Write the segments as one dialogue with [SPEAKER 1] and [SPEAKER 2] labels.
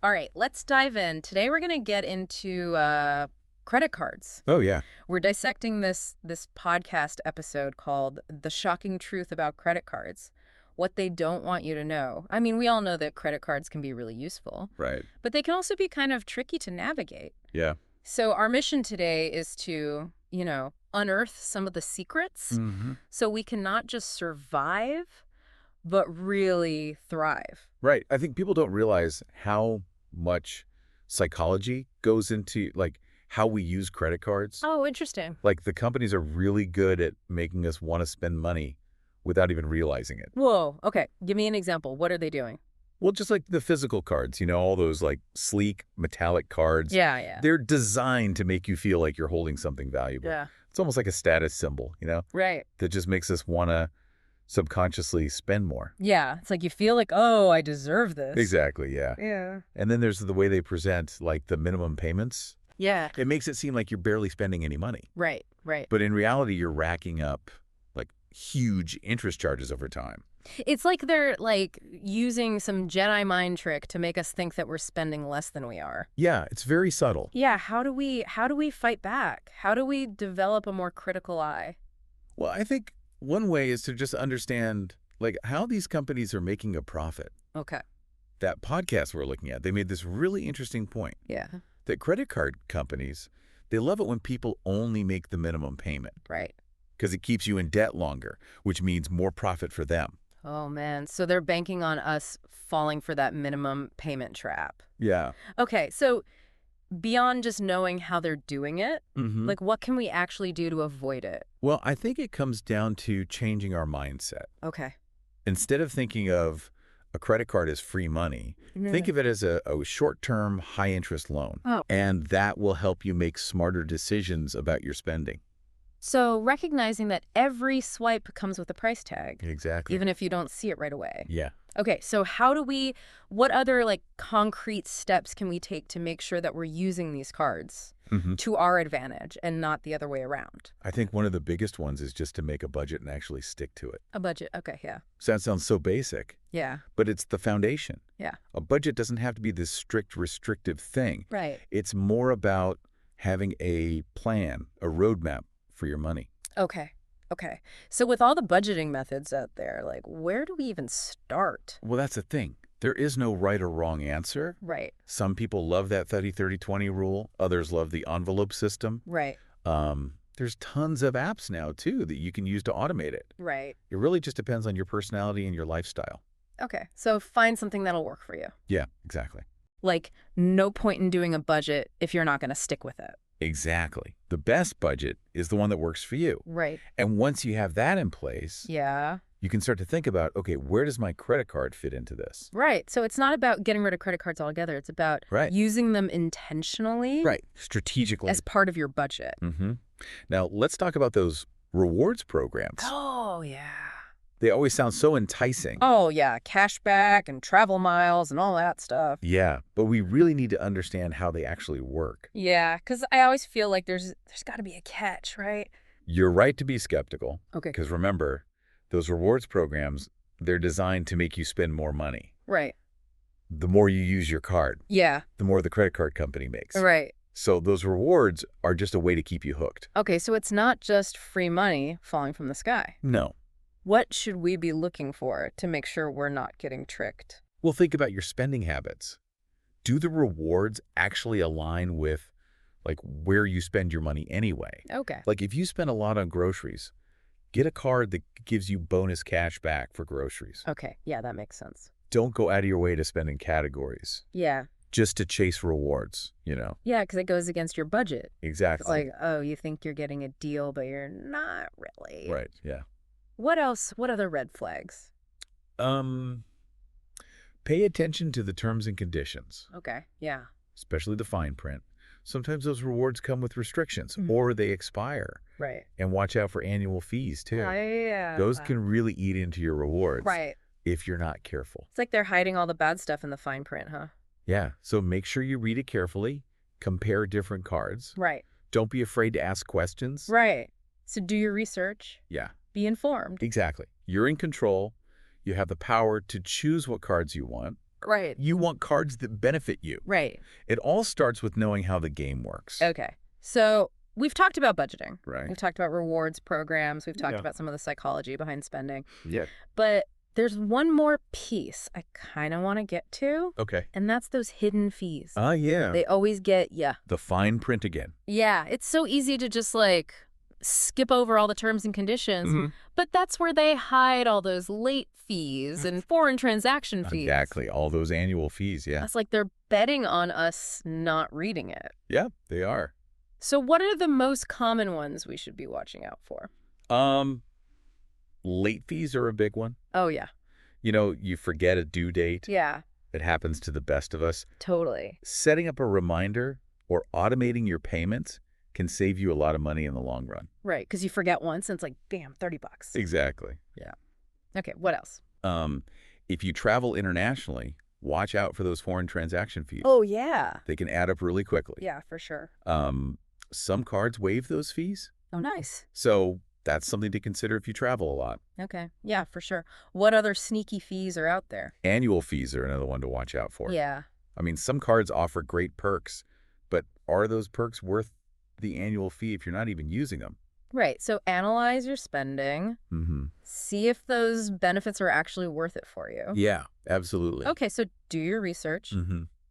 [SPEAKER 1] All right, let's dive in. Today we're going to get into credit cards.
[SPEAKER 2] Oh, yeah.
[SPEAKER 1] We're dissecting this podcast episode called "The Shocking Truth About Credit Cards: What They Don't Want You to Know." I mean, we all know that credit cards can be really useful,
[SPEAKER 2] Right.
[SPEAKER 1] but they can also be kind of tricky to navigate.
[SPEAKER 2] Yeah.
[SPEAKER 1] So our mission today is to, unearth some of the secrets
[SPEAKER 2] hmm
[SPEAKER 1] so we can not just survive, but really thrive.
[SPEAKER 2] Right. I think people don't realize how much psychology goes into, like, how we use credit cards.
[SPEAKER 1] Oh, interesting.
[SPEAKER 2] Like, the companies are really good at making us want to spend money without even realizing it.
[SPEAKER 1] Whoa. Okay. Give me an example. What are they doing?
[SPEAKER 2] Well, just like the physical cards, all those, like, sleek metallic cards.
[SPEAKER 1] Yeah, yeah.
[SPEAKER 2] They're designed to make you feel like you're holding something valuable.
[SPEAKER 1] Yeah.
[SPEAKER 2] It's almost like a status symbol,
[SPEAKER 1] Right.
[SPEAKER 2] that just makes us want to subconsciously spend more.
[SPEAKER 1] Yeah. It's like you feel like, oh, I deserve this.
[SPEAKER 2] Exactly, yeah.
[SPEAKER 1] Yeah.
[SPEAKER 2] And then there's the way they present, like, the minimum payments.
[SPEAKER 1] Yeah.
[SPEAKER 2] It makes it seem like you're barely spending any money.
[SPEAKER 1] Right. Right.
[SPEAKER 2] But in reality, you're racking up, like, huge interest charges over time.
[SPEAKER 1] It's like they're like using some Jedi mind trick to make us think that we're spending less than we are.
[SPEAKER 2] Yeah, it's very subtle.
[SPEAKER 1] Yeah. How do we fight back? How do we develop a more critical eye?
[SPEAKER 2] Well, I think one way is to just understand, like, how these companies are making a profit.
[SPEAKER 1] Okay.
[SPEAKER 2] That podcast we're looking at, they made this really interesting point
[SPEAKER 1] Yeah.
[SPEAKER 2] that credit card companies, they love it when people only make the minimum payment
[SPEAKER 1] Right.
[SPEAKER 2] because it keeps you in debt longer, which means more profit for them.
[SPEAKER 1] Oh, man. So they're banking on us falling for that minimum payment trap.
[SPEAKER 2] Yeah.
[SPEAKER 1] Okay. So beyond just knowing how they're doing it,
[SPEAKER 2] Mm-hmm.
[SPEAKER 1] like what can we actually do to avoid it?
[SPEAKER 2] Well, I think it comes down to changing our mindset.
[SPEAKER 1] Okay.
[SPEAKER 2] Instead of thinking of a credit card as free money, think of it as a short-term, high-interest loan.
[SPEAKER 1] Oh.
[SPEAKER 2] And that will help you make smarter decisions about your spending.
[SPEAKER 1] So recognizing that every swipe comes with a price tag,
[SPEAKER 2] Exactly.
[SPEAKER 1] even if you don't see it right away.
[SPEAKER 2] Yeah.
[SPEAKER 1] Okay, so what other like concrete steps can we take to make sure that we're using these cards
[SPEAKER 2] Mm-hmm.
[SPEAKER 1] to our advantage and not the other way around?
[SPEAKER 2] I think one of the biggest ones is just to make a budget and actually stick to it.
[SPEAKER 1] A budget. Okay, yeah.
[SPEAKER 2] So that sounds so basic,
[SPEAKER 1] Yeah.
[SPEAKER 2] but it's the foundation.
[SPEAKER 1] Yeah.
[SPEAKER 2] A budget doesn't have to be this strict, restrictive thing.
[SPEAKER 1] Right.
[SPEAKER 2] It's more about having a plan, a roadmap for your money.
[SPEAKER 1] Okay. Okay. So with all the budgeting methods out there, like where do we even start?
[SPEAKER 2] Well, that's the thing. There is no right or wrong answer.
[SPEAKER 1] Right.
[SPEAKER 2] Some people love that 30-30-20 rule. Others love the envelope system.
[SPEAKER 1] Right.
[SPEAKER 2] There's tons of apps now, too, that you can use to automate it.
[SPEAKER 1] Right.
[SPEAKER 2] It really just depends on your personality and your lifestyle.
[SPEAKER 1] Okay. So find something that'll work for you.
[SPEAKER 2] Yeah, exactly.
[SPEAKER 1] Like no point in doing a budget if you're not going to stick with it.
[SPEAKER 2] Exactly. The best budget is the one that works for you.
[SPEAKER 1] Right.
[SPEAKER 2] And once you have that in place,
[SPEAKER 1] Yeah.
[SPEAKER 2] you can start to think about, okay, where does my credit card fit into this?
[SPEAKER 1] Right. So it's not about getting rid of credit cards altogether. It's about
[SPEAKER 2] Right.
[SPEAKER 1] using them intentionally
[SPEAKER 2] Right. Strategically.
[SPEAKER 1] as part of your budget.
[SPEAKER 2] Mm-hmm. Now, let's talk about those rewards programs.
[SPEAKER 1] Oh, yeah.
[SPEAKER 2] They always sound so enticing.
[SPEAKER 1] Oh, yeah. Cashback and travel miles and all that stuff.
[SPEAKER 2] Yeah, but we really need to understand how they actually work.
[SPEAKER 1] Yeah, because I always feel like there's got to be a catch, right?
[SPEAKER 2] You're right to be skeptical,
[SPEAKER 1] Okay.
[SPEAKER 2] because remember, those rewards programs, they're designed to make you spend more money.
[SPEAKER 1] Right.
[SPEAKER 2] The more you use your card,
[SPEAKER 1] Yeah.
[SPEAKER 2] the more the credit card company makes.
[SPEAKER 1] Right.
[SPEAKER 2] So those rewards are just a way to keep you hooked.
[SPEAKER 1] Okay, so it's not just free money falling from the sky.
[SPEAKER 2] No.
[SPEAKER 1] What should we be looking for to make sure we're not getting tricked?
[SPEAKER 2] Well, think about your spending habits. Do the rewards actually align with, like, where you spend your money anyway?
[SPEAKER 1] Okay.
[SPEAKER 2] Like, if you spend a lot on groceries, get a card that gives you bonus cash back for groceries.
[SPEAKER 1] Okay. Yeah, that makes sense.
[SPEAKER 2] Don't go out of your way to spend in categories
[SPEAKER 1] Yeah.
[SPEAKER 2] just to chase rewards,
[SPEAKER 1] Yeah, because it goes against your budget.
[SPEAKER 2] Exactly.
[SPEAKER 1] Like, oh, you think you're getting a deal, but you're not really.
[SPEAKER 2] Right, yeah.
[SPEAKER 1] What else? What other red flags?
[SPEAKER 2] Pay attention to the terms and conditions,
[SPEAKER 1] Okay. Yeah.
[SPEAKER 2] especially the fine print. Sometimes those rewards come with restrictions or they expire.
[SPEAKER 1] Right.
[SPEAKER 2] And watch out for annual fees, too.
[SPEAKER 1] Yeah.
[SPEAKER 2] Those can really eat into your rewards
[SPEAKER 1] Right.
[SPEAKER 2] if you're not careful.
[SPEAKER 1] It's like they're hiding all the bad stuff in the fine print, huh?
[SPEAKER 2] Yeah, so make sure you read it carefully, compare different cards.
[SPEAKER 1] Right.
[SPEAKER 2] Don't be afraid to ask questions.
[SPEAKER 1] Right. So do your research.
[SPEAKER 2] Yeah,
[SPEAKER 1] Be informed.
[SPEAKER 2] exactly. You're in control. You have the power to choose what cards you want.
[SPEAKER 1] Right.
[SPEAKER 2] You want cards that benefit you.
[SPEAKER 1] Right.
[SPEAKER 2] It all starts with knowing how the game works.
[SPEAKER 1] Okay. So we've talked about budgeting.
[SPEAKER 2] Right.
[SPEAKER 1] We've talked about rewards programs. We've talked
[SPEAKER 2] Yeah.
[SPEAKER 1] about some of the psychology behind spending.
[SPEAKER 2] Yeah.
[SPEAKER 1] But there's one more piece I kind of want to get to,
[SPEAKER 2] Okay.
[SPEAKER 1] and that's those hidden fees.
[SPEAKER 2] Yeah.
[SPEAKER 1] They always get you.
[SPEAKER 2] The fine print again.
[SPEAKER 1] Yeah, it's so easy to just like skip over all the terms and conditions, but that's where they hide all those late fees and foreign transaction fees.
[SPEAKER 2] Exactly. All those annual fees, yeah.
[SPEAKER 1] That's like they're betting on us not reading it.
[SPEAKER 2] Yeah, they are.
[SPEAKER 1] So what are the most common ones we should be watching out for?
[SPEAKER 2] Late fees are a big one.
[SPEAKER 1] Oh, yeah.
[SPEAKER 2] You know, you forget a due date.
[SPEAKER 1] Yeah,
[SPEAKER 2] It happens to the best of us.
[SPEAKER 1] totally.
[SPEAKER 2] Setting up a reminder or automating your payments can save you a lot of money in the long run.
[SPEAKER 1] Right, because you forget once and it's like, bam, $30.
[SPEAKER 2] Exactly.
[SPEAKER 1] Yeah. Okay, what else?
[SPEAKER 2] If you travel internationally, watch out for those foreign transaction fees.
[SPEAKER 1] Oh, yeah.
[SPEAKER 2] They can add up really quickly.
[SPEAKER 1] Yeah, for sure.
[SPEAKER 2] Some cards waive those fees,
[SPEAKER 1] Oh, nice.
[SPEAKER 2] so that's something to consider if you travel a lot.
[SPEAKER 1] Okay, yeah, for sure. What other sneaky fees are out there?
[SPEAKER 2] Annual fees are another one to watch out for.
[SPEAKER 1] Yeah.
[SPEAKER 2] I mean, some cards offer great perks, but are those perks worth the annual fee if you're not even using them?
[SPEAKER 1] Right, so analyze your spending. See if those benefits are actually worth it for you.
[SPEAKER 2] Yeah, absolutely.
[SPEAKER 1] Okay, so do your research.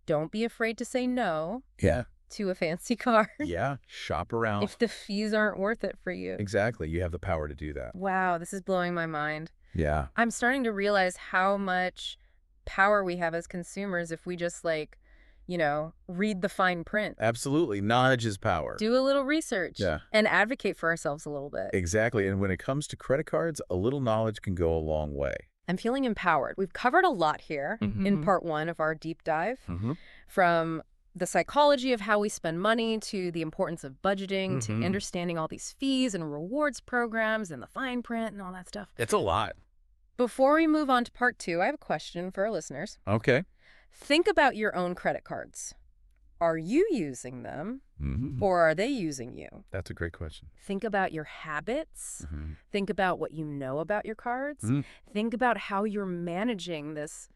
[SPEAKER 1] Don't be afraid to say no
[SPEAKER 2] Yeah.
[SPEAKER 1] to a fancy card
[SPEAKER 2] Yeah. Shop around.
[SPEAKER 1] if the fees aren't worth it for you.
[SPEAKER 2] Exactly. You have the power to do that.
[SPEAKER 1] Wow, this is blowing my mind.
[SPEAKER 2] Yeah.
[SPEAKER 1] I'm starting to realize how much power we have as consumers if we just like, read the fine print.
[SPEAKER 2] Absolutely. Knowledge is power.
[SPEAKER 1] Do a little research.
[SPEAKER 2] Yeah.
[SPEAKER 1] And advocate for ourselves a little bit.
[SPEAKER 2] Exactly. And when it comes to credit cards, a little knowledge can go a long way.
[SPEAKER 1] I'm feeling empowered. We've covered a lot here in part 1 of our deep dive, from the psychology of how we spend money to the importance of budgeting to understanding all these fees and rewards programs and the fine print and all that stuff.
[SPEAKER 2] It's a lot.
[SPEAKER 1] Before we move on to part 2, I have a question for our listeners.
[SPEAKER 2] Okay.
[SPEAKER 1] Think about your own credit cards. Are you using them or are they using you?
[SPEAKER 2] That's a great question.
[SPEAKER 1] Think about your habits. Think about what you know about your cards. Think about how you're managing this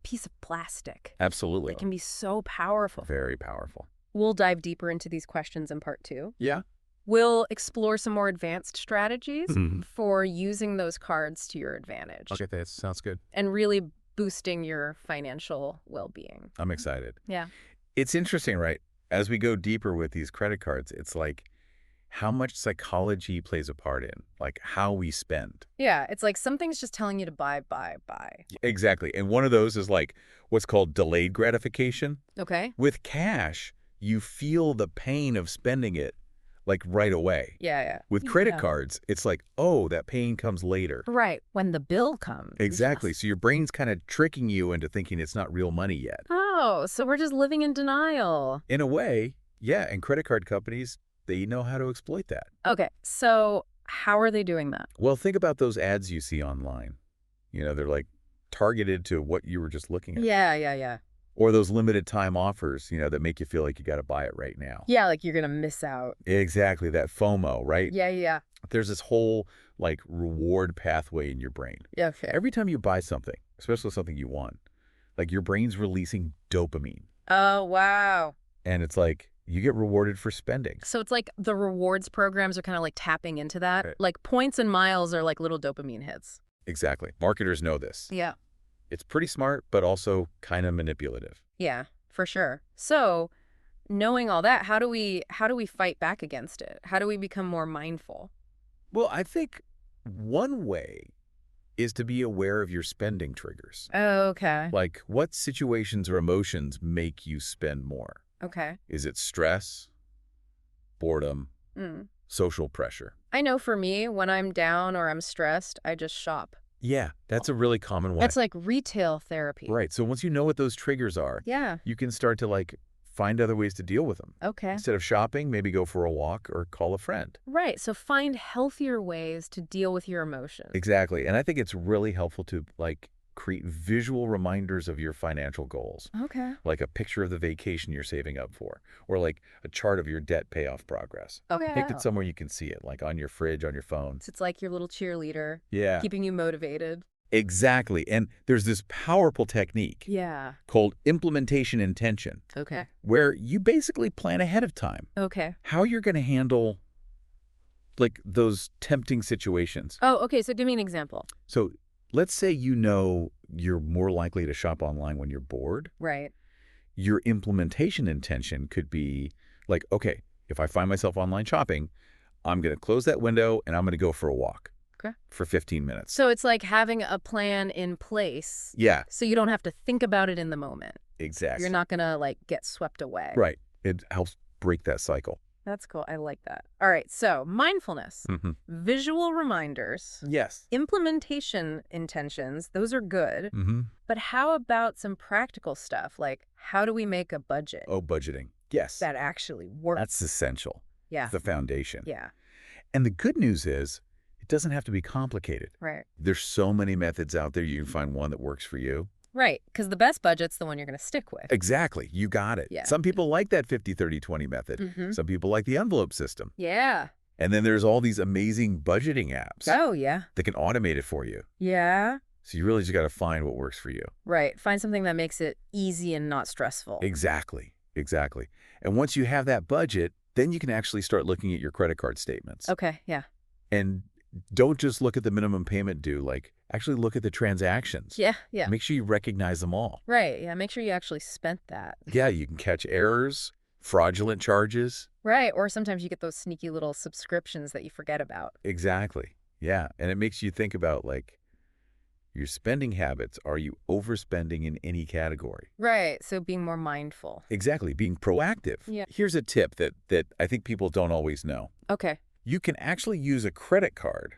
[SPEAKER 1] piece of plastic.
[SPEAKER 2] Absolutely.
[SPEAKER 1] It can be so powerful.
[SPEAKER 2] Very powerful.
[SPEAKER 1] We'll dive deeper into these questions in part 2.
[SPEAKER 2] Yeah.
[SPEAKER 1] We'll explore some more advanced strategies for using those cards to your advantage.
[SPEAKER 2] Okay, that sounds good.
[SPEAKER 1] And really boosting your financial well-being.
[SPEAKER 2] I'm excited.
[SPEAKER 1] Yeah.
[SPEAKER 2] It's interesting, right? As we go deeper with these credit cards, it's like how much psychology plays a part in, like how we spend.
[SPEAKER 1] Yeah, it's like something's just telling you to buy.
[SPEAKER 2] Exactly. And one of those is like what's called delayed gratification.
[SPEAKER 1] Okay.
[SPEAKER 2] With cash, you feel the pain of spending it like right away.
[SPEAKER 1] Yeah.
[SPEAKER 2] With credit cards, it's like, oh, that pain comes later.
[SPEAKER 1] Right, when the bill comes.
[SPEAKER 2] Exactly.
[SPEAKER 1] Yes.
[SPEAKER 2] So your brain's kind of tricking you into thinking it's not real money yet.
[SPEAKER 1] Oh, so we're just living in denial.
[SPEAKER 2] In a way, yeah. And credit card companies, they know how to exploit that.
[SPEAKER 1] Okay, so how are they doing that?
[SPEAKER 2] Well, think about those ads you see online. You know, they're like targeted to what you were just looking at.
[SPEAKER 1] Yeah.
[SPEAKER 2] Or those limited time offers, you know, that make you feel like you got to buy it right now.
[SPEAKER 1] Yeah, like you're going to miss out.
[SPEAKER 2] Exactly. That FOMO, right?
[SPEAKER 1] Yeah.
[SPEAKER 2] There's this whole like reward pathway in your brain.
[SPEAKER 1] Yeah, okay.
[SPEAKER 2] Every time you buy something, especially something you want, like your brain's releasing dopamine.
[SPEAKER 1] Oh, wow.
[SPEAKER 2] And it's like you get rewarded for spending.
[SPEAKER 1] So it's like the rewards programs are kind of like tapping into that.
[SPEAKER 2] Right.
[SPEAKER 1] Like points and miles are like little dopamine hits.
[SPEAKER 2] Exactly. Marketers know this.
[SPEAKER 1] Yeah.
[SPEAKER 2] It's pretty smart, but also kind of manipulative.
[SPEAKER 1] Yeah, for sure. So knowing all that, how do we fight back against it? How do we become more mindful?
[SPEAKER 2] Well, I think one way is to be aware of your spending triggers.
[SPEAKER 1] Oh, okay.
[SPEAKER 2] Like what situations or emotions make you spend more?
[SPEAKER 1] Okay.
[SPEAKER 2] Is it stress, boredom, social pressure?
[SPEAKER 1] I know for me, when I'm down or I'm stressed, I just shop.
[SPEAKER 2] Yeah, that's a really common one.
[SPEAKER 1] That's like retail therapy.
[SPEAKER 2] Right. So once you know what those triggers are,
[SPEAKER 1] Yeah.
[SPEAKER 2] you can start to like find other ways to deal with them.
[SPEAKER 1] Okay.
[SPEAKER 2] Instead of shopping, maybe go for a walk or call a friend.
[SPEAKER 1] Right. So find healthier ways to deal with your emotions.
[SPEAKER 2] Exactly. And I think it's really helpful to like create visual reminders of your financial goals.
[SPEAKER 1] Okay.
[SPEAKER 2] Like a picture of the vacation you're saving up for, or like a chart of your debt payoff progress.
[SPEAKER 1] Okay.
[SPEAKER 2] Take it somewhere you can see it, like on your fridge, on your phone.
[SPEAKER 1] So it's like your little cheerleader.
[SPEAKER 2] Yeah.
[SPEAKER 1] Keeping you motivated.
[SPEAKER 2] Exactly. And there's this powerful technique
[SPEAKER 1] Yeah.
[SPEAKER 2] called implementation intention,
[SPEAKER 1] Okay.
[SPEAKER 2] where you basically plan ahead of time
[SPEAKER 1] Okay.
[SPEAKER 2] how you're going to handle like those tempting situations.
[SPEAKER 1] Oh, okay. So give me an example.
[SPEAKER 2] So let's say you're more likely to shop online when you're bored.
[SPEAKER 1] Right.
[SPEAKER 2] Your implementation intention could be like, okay, if I find myself online shopping, I'm going to close that window and I'm going to go for a walk.
[SPEAKER 1] Okay.
[SPEAKER 2] For 15 minutes.
[SPEAKER 1] So it's like having a plan in place.
[SPEAKER 2] Yeah.
[SPEAKER 1] So you don't have to think about it in the moment.
[SPEAKER 2] Exactly.
[SPEAKER 1] You're not going to like get swept away.
[SPEAKER 2] Right. It helps break that cycle.
[SPEAKER 1] That's cool. I like that. All right. So mindfulness, visual reminders,
[SPEAKER 2] Yes.
[SPEAKER 1] implementation intentions. Those are good.
[SPEAKER 2] Mm-hmm.
[SPEAKER 1] But how about some practical stuff? Like how do we make a budget?
[SPEAKER 2] Oh, budgeting. Yes.
[SPEAKER 1] That actually works.
[SPEAKER 2] That's essential.
[SPEAKER 1] Yeah.
[SPEAKER 2] It's the foundation.
[SPEAKER 1] Yeah.
[SPEAKER 2] And the good news is it doesn't have to be complicated.
[SPEAKER 1] Right.
[SPEAKER 2] There's so many methods out there. You can find one that works for you.
[SPEAKER 1] Right. Because the best budget's the one you're going to stick with.
[SPEAKER 2] Exactly. You got it.
[SPEAKER 1] Yeah.
[SPEAKER 2] Some people like that 50-30-20 method. Some people like the envelope system.
[SPEAKER 1] Yeah.
[SPEAKER 2] And then there's all these amazing budgeting apps
[SPEAKER 1] Oh, yeah.
[SPEAKER 2] that can automate it for you.
[SPEAKER 1] Yeah.
[SPEAKER 2] So you really just got to find what works for you.
[SPEAKER 1] Right. Find something that makes it easy and not stressful.
[SPEAKER 2] Exactly. Exactly. And once you have that budget, then you can actually start looking at your credit card statements.
[SPEAKER 1] Okay. Yeah.
[SPEAKER 2] And don't just look at the minimum payment due, like actually look at the transactions.
[SPEAKER 1] Yeah. Yeah.
[SPEAKER 2] Make sure you recognize them all.
[SPEAKER 1] Right. Yeah. Make sure you actually spent that.
[SPEAKER 2] Yeah, you can catch errors, fraudulent charges.
[SPEAKER 1] Right. Or sometimes you get those sneaky little subscriptions that you forget about.
[SPEAKER 2] Exactly. Yeah. And it makes you think about like your spending habits. Are you overspending in any category?
[SPEAKER 1] Right. So being more mindful.
[SPEAKER 2] Exactly. Being proactive.
[SPEAKER 1] Yeah.
[SPEAKER 2] Here's a tip that I think people don't always know.
[SPEAKER 1] Okay.
[SPEAKER 2] You can actually use a credit card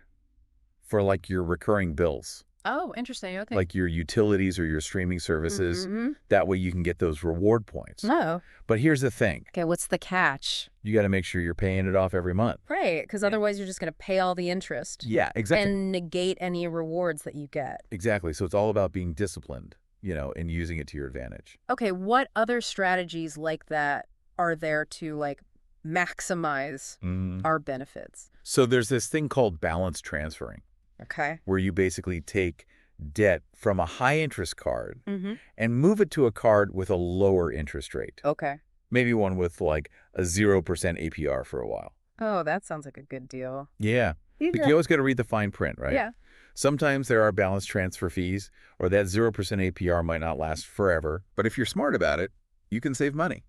[SPEAKER 2] for like your recurring bills.
[SPEAKER 1] Oh, interesting. Okay.
[SPEAKER 2] Like your utilities or your streaming services. That way you can get those reward points.
[SPEAKER 1] Oh.
[SPEAKER 2] But here's the thing.
[SPEAKER 1] Okay. What's the catch?
[SPEAKER 2] You got to make sure you're paying it off every month.
[SPEAKER 1] Right. Because otherwise you're just going to pay all the interest.
[SPEAKER 2] Yeah, exactly.
[SPEAKER 1] And negate any rewards that you get.
[SPEAKER 2] Exactly. So it's all about being disciplined, and using it to your advantage.
[SPEAKER 1] Okay. What other strategies like that are there to like maximize our benefits?
[SPEAKER 2] So there's this thing called balance transferring.
[SPEAKER 1] Okay.
[SPEAKER 2] Where you basically take debt from a high interest card and move it to a card with a lower interest rate.
[SPEAKER 1] Okay.
[SPEAKER 2] Maybe one with like a 0% APR for a while.
[SPEAKER 1] Oh, that sounds like a good deal.
[SPEAKER 2] Yeah. But you always got to read the fine print, right?
[SPEAKER 1] Yeah.
[SPEAKER 2] Sometimes there are balance transfer fees, or that 0% APR might not last forever. But if you're smart about it, you can save money.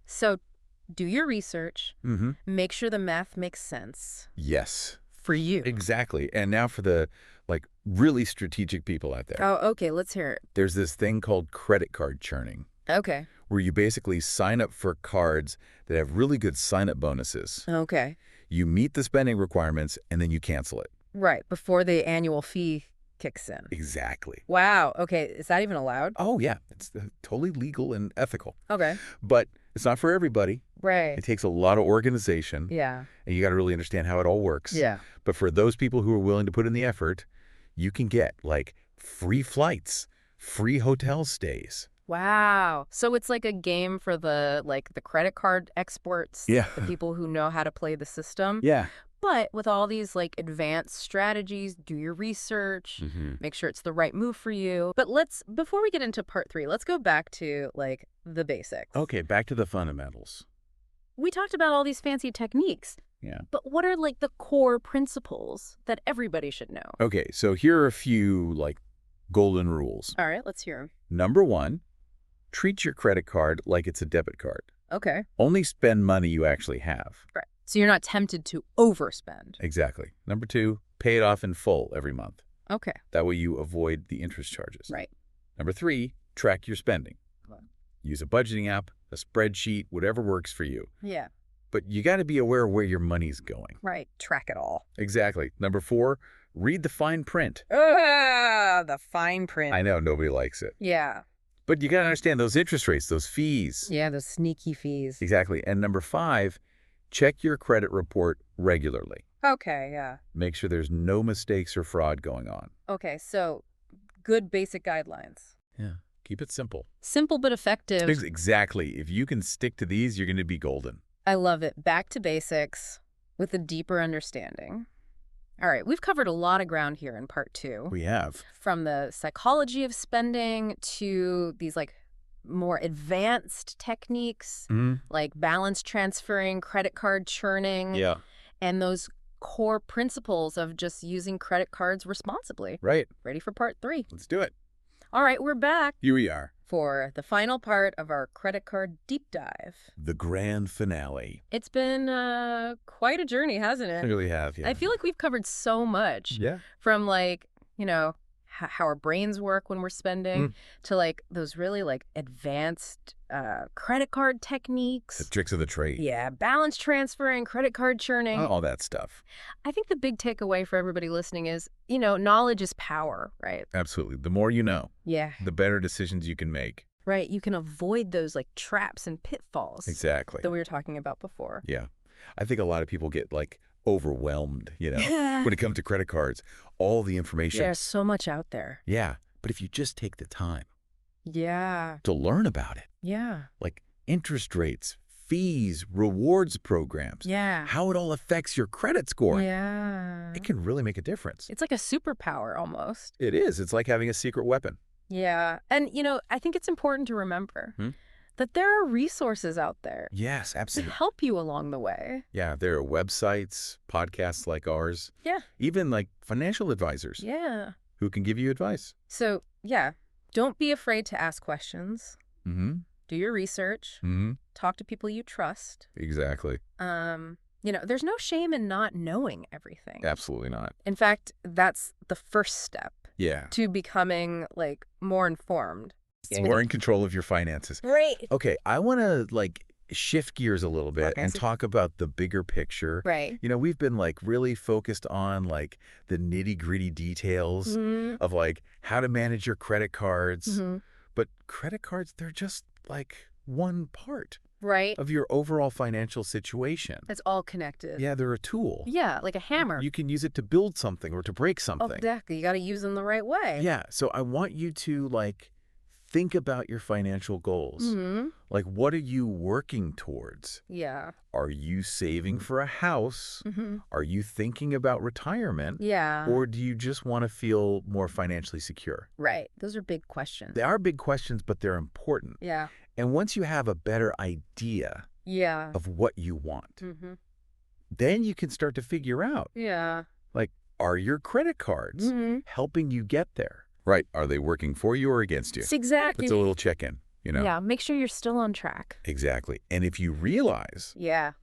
[SPEAKER 1] So do your research. Make sure the math makes sense.
[SPEAKER 2] Yes.
[SPEAKER 1] For you.
[SPEAKER 2] Exactly. And now for the like really strategic people out there.
[SPEAKER 1] Oh, okay. Let's hear it.
[SPEAKER 2] There's this thing called credit card churning.
[SPEAKER 1] Okay.
[SPEAKER 2] Where you basically sign up for cards that have really good sign-up bonuses.
[SPEAKER 1] Okay.
[SPEAKER 2] You meet the spending requirements, and then you cancel it.
[SPEAKER 1] Right. Before the annual fee kicks in.
[SPEAKER 2] Exactly.
[SPEAKER 1] Wow. Okay. Is that even allowed?
[SPEAKER 2] Oh, yeah. It's totally legal and ethical.
[SPEAKER 1] Okay.
[SPEAKER 2] But it's not for everybody.
[SPEAKER 1] Right.
[SPEAKER 2] It takes a lot of organization.
[SPEAKER 1] Yeah.
[SPEAKER 2] And you got to really understand how it all works.
[SPEAKER 1] Yeah.
[SPEAKER 2] But for those people who are willing to put in the effort, you can get like free flights, free hotel stays.
[SPEAKER 1] Wow. So it's like a game for the credit card experts.
[SPEAKER 2] Yeah.
[SPEAKER 1] The people who know how to play the system.
[SPEAKER 2] Yeah.
[SPEAKER 1] But with all these like advanced strategies, do your research, make sure it's the right move for you. But before we get into part 3, let's go back to like the basics.
[SPEAKER 2] Okay, back to the fundamentals.
[SPEAKER 1] We talked about all these fancy techniques.
[SPEAKER 2] Yeah.
[SPEAKER 1] But what are like the core principles that everybody should know?
[SPEAKER 2] Okay, so here are a few like golden rules.
[SPEAKER 1] All right, let's hear them.
[SPEAKER 2] Number 1, treat your credit card like it's a debit card.
[SPEAKER 1] Okay.
[SPEAKER 2] Only spend money you actually have.
[SPEAKER 1] Right. So you're not tempted to overspend.
[SPEAKER 2] Exactly. Number 2, pay it off in full every month.
[SPEAKER 1] Okay.
[SPEAKER 2] That way you avoid the interest charges.
[SPEAKER 1] Right.
[SPEAKER 2] Number 3, track your spending.
[SPEAKER 1] Right.
[SPEAKER 2] Use a budgeting app, a spreadsheet, whatever works for you.
[SPEAKER 1] Yeah.
[SPEAKER 2] But you got to be aware of where your money's going.
[SPEAKER 1] Right. Track it all.
[SPEAKER 2] Exactly. Number 4, read the fine print.
[SPEAKER 1] The fine print.
[SPEAKER 2] I know, nobody likes it.
[SPEAKER 1] Yeah.
[SPEAKER 2] But you got to understand those interest rates, those fees.
[SPEAKER 1] Yeah, those sneaky fees.
[SPEAKER 2] Exactly. And number 5, check your credit report regularly.
[SPEAKER 1] Okay, yeah.
[SPEAKER 2] Make sure there's no mistakes or fraud going on.
[SPEAKER 1] Okay, so good basic guidelines.
[SPEAKER 2] Yeah. Keep it simple.
[SPEAKER 1] Simple but effective.
[SPEAKER 2] Exactly. If you can stick to these, you're going to be golden.
[SPEAKER 1] I love it. Back to basics with a deeper understanding. All right, we've covered a lot of ground here in part 2.
[SPEAKER 2] We have.
[SPEAKER 1] From the psychology of spending to these like more advanced techniques, like balance transferring, credit card churning,
[SPEAKER 2] Yeah.
[SPEAKER 1] and those core principles of just using credit cards responsibly.
[SPEAKER 2] Right.
[SPEAKER 1] Ready for part 3.
[SPEAKER 2] Let's do it.
[SPEAKER 1] All right, we're back
[SPEAKER 2] Here we are.
[SPEAKER 1] for the final part of our credit card deep dive.
[SPEAKER 2] The grand finale.
[SPEAKER 1] It's been quite a journey, hasn't
[SPEAKER 2] I
[SPEAKER 1] it?
[SPEAKER 2] really have, yeah.
[SPEAKER 1] I feel like we've covered so much.
[SPEAKER 2] Yeah.
[SPEAKER 1] From like, how our brains work when we're spending to like those really like advanced credit card techniques.
[SPEAKER 2] The tricks of the trade.
[SPEAKER 1] Yeah, balance transferring, credit card churning.
[SPEAKER 2] All that stuff.
[SPEAKER 1] I think the big takeaway for everybody listening is, knowledge is power, right?
[SPEAKER 2] Absolutely. The more you know,
[SPEAKER 1] Yeah.
[SPEAKER 2] the better decisions you can make.
[SPEAKER 1] Right. You can avoid those like traps and pitfalls
[SPEAKER 2] Exactly.
[SPEAKER 1] that we were talking about before.
[SPEAKER 2] Yeah. I think a lot of people get like overwhelmed, when it comes to credit cards. All the information.
[SPEAKER 1] There's so much out there.
[SPEAKER 2] Yeah. But if you just take the time
[SPEAKER 1] Yeah.
[SPEAKER 2] to learn about it,
[SPEAKER 1] Yeah.
[SPEAKER 2] like interest rates, fees, rewards programs,
[SPEAKER 1] Yeah.
[SPEAKER 2] how it all affects your credit score,
[SPEAKER 1] Yeah.
[SPEAKER 2] it can really make a difference.
[SPEAKER 1] It's like a superpower almost.
[SPEAKER 2] It is. It's like having a secret weapon.
[SPEAKER 1] Yeah. And, I think it's important to remember that there are resources out there
[SPEAKER 2] Yes,
[SPEAKER 1] to
[SPEAKER 2] absolutely.
[SPEAKER 1] help you along the way.
[SPEAKER 2] Yeah, there are websites, podcasts like ours,
[SPEAKER 1] Yeah.
[SPEAKER 2] even like financial advisors
[SPEAKER 1] Yeah.
[SPEAKER 2] who can give you advice.
[SPEAKER 1] So, yeah, don't be afraid to ask questions.
[SPEAKER 2] Mm-hmm.
[SPEAKER 1] Do your research.
[SPEAKER 2] Mm-hmm.
[SPEAKER 1] Talk to people you trust.
[SPEAKER 2] Exactly.
[SPEAKER 1] There's no shame in not knowing everything.
[SPEAKER 2] Absolutely not.
[SPEAKER 1] In fact, that's the first step
[SPEAKER 2] Yeah.
[SPEAKER 1] to becoming like more informed.
[SPEAKER 2] More in control of your finances.
[SPEAKER 1] Right.
[SPEAKER 2] Okay, I want to shift gears a little bit
[SPEAKER 1] Okay.
[SPEAKER 2] and talk about the bigger picture.
[SPEAKER 1] Right.
[SPEAKER 2] We've been really focused on the nitty-gritty details of how to manage your credit cards. But credit cards, they're just one part
[SPEAKER 1] Right.
[SPEAKER 2] of your overall financial situation.
[SPEAKER 1] It's all connected.
[SPEAKER 2] Yeah, they're a tool.
[SPEAKER 1] Yeah, like a hammer.
[SPEAKER 2] You can use it to build something or to break something.
[SPEAKER 1] Exactly. You got to use them the right way.
[SPEAKER 2] Yeah, so I want you to think about your financial goals. What are you working towards?
[SPEAKER 1] Yeah.
[SPEAKER 2] Are you saving for a house? Are you thinking about retirement?
[SPEAKER 1] Yeah.
[SPEAKER 2] Or do you just want to feel more financially secure?
[SPEAKER 1] Right. Those are big questions.
[SPEAKER 2] They are big questions, but they're important.
[SPEAKER 1] Yeah.
[SPEAKER 2] And once you have a better idea
[SPEAKER 1] Yeah.
[SPEAKER 2] of what you want, then you can start to figure out,
[SPEAKER 1] Yeah.
[SPEAKER 2] are your credit cards helping you get there? Right. Are they working for you or against you?
[SPEAKER 1] Exactly.
[SPEAKER 2] It's a little check-in,
[SPEAKER 1] Yeah. Make sure you're still on track.
[SPEAKER 2] Exactly. And if you realize
[SPEAKER 1] Yeah.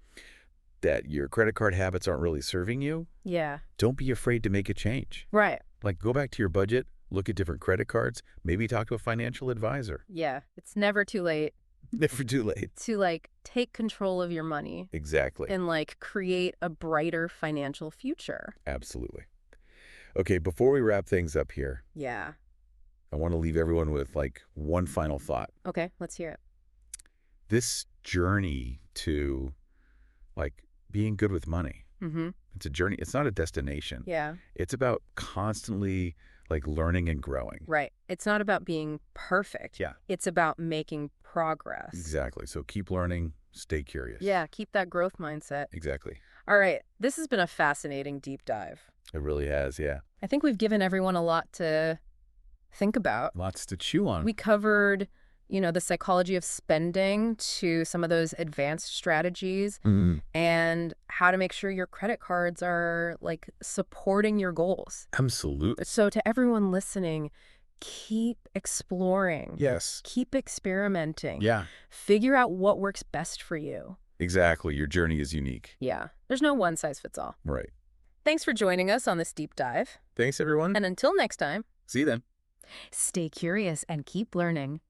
[SPEAKER 2] that your credit card habits aren't really serving you,
[SPEAKER 1] Yeah.
[SPEAKER 2] don't be afraid to make a change.
[SPEAKER 1] Right.
[SPEAKER 2] Go back to your budget, look at different credit cards, maybe talk to a financial advisor.
[SPEAKER 1] Yeah. It's never too late
[SPEAKER 2] Never too late.
[SPEAKER 1] to take control of your money
[SPEAKER 2] Exactly.
[SPEAKER 1] and create a brighter financial future.
[SPEAKER 2] Absolutely. Okay, before we wrap things up here,
[SPEAKER 1] Yeah.
[SPEAKER 2] I want to leave everyone with one final thought.
[SPEAKER 1] Okay. Let's hear it.
[SPEAKER 2] This journey to being good with money, it's a journey. It's not a destination.
[SPEAKER 1] Yeah.
[SPEAKER 2] It's about constantly learning and growing.
[SPEAKER 1] Right. It's not about being perfect.
[SPEAKER 2] Yeah.
[SPEAKER 1] It's about making progress.
[SPEAKER 2] Exactly. So keep learning, stay curious.
[SPEAKER 1] Yeah. Keep that growth mindset.
[SPEAKER 2] Exactly.
[SPEAKER 1] All right. This has been a fascinating deep dive.
[SPEAKER 2] It really has, yeah.
[SPEAKER 1] I think we've given everyone a lot to think about.
[SPEAKER 2] Lots to chew on.
[SPEAKER 1] We covered, the psychology of spending to some of those advanced strategies and how to make sure your credit cards are supporting your goals.
[SPEAKER 2] Absolutely.
[SPEAKER 1] So to everyone listening, keep exploring.
[SPEAKER 2] Yes.
[SPEAKER 1] Keep experimenting.
[SPEAKER 2] Yeah,
[SPEAKER 1] Figure out what works best for you.
[SPEAKER 2] exactly. Your journey is unique.
[SPEAKER 1] Yeah. There's no one size fits all.
[SPEAKER 2] Right.
[SPEAKER 1] Thanks for joining us on this deep dive.
[SPEAKER 2] Thanks, everyone.
[SPEAKER 1] And until next time,
[SPEAKER 2] See you then.
[SPEAKER 1] stay curious and keep learning.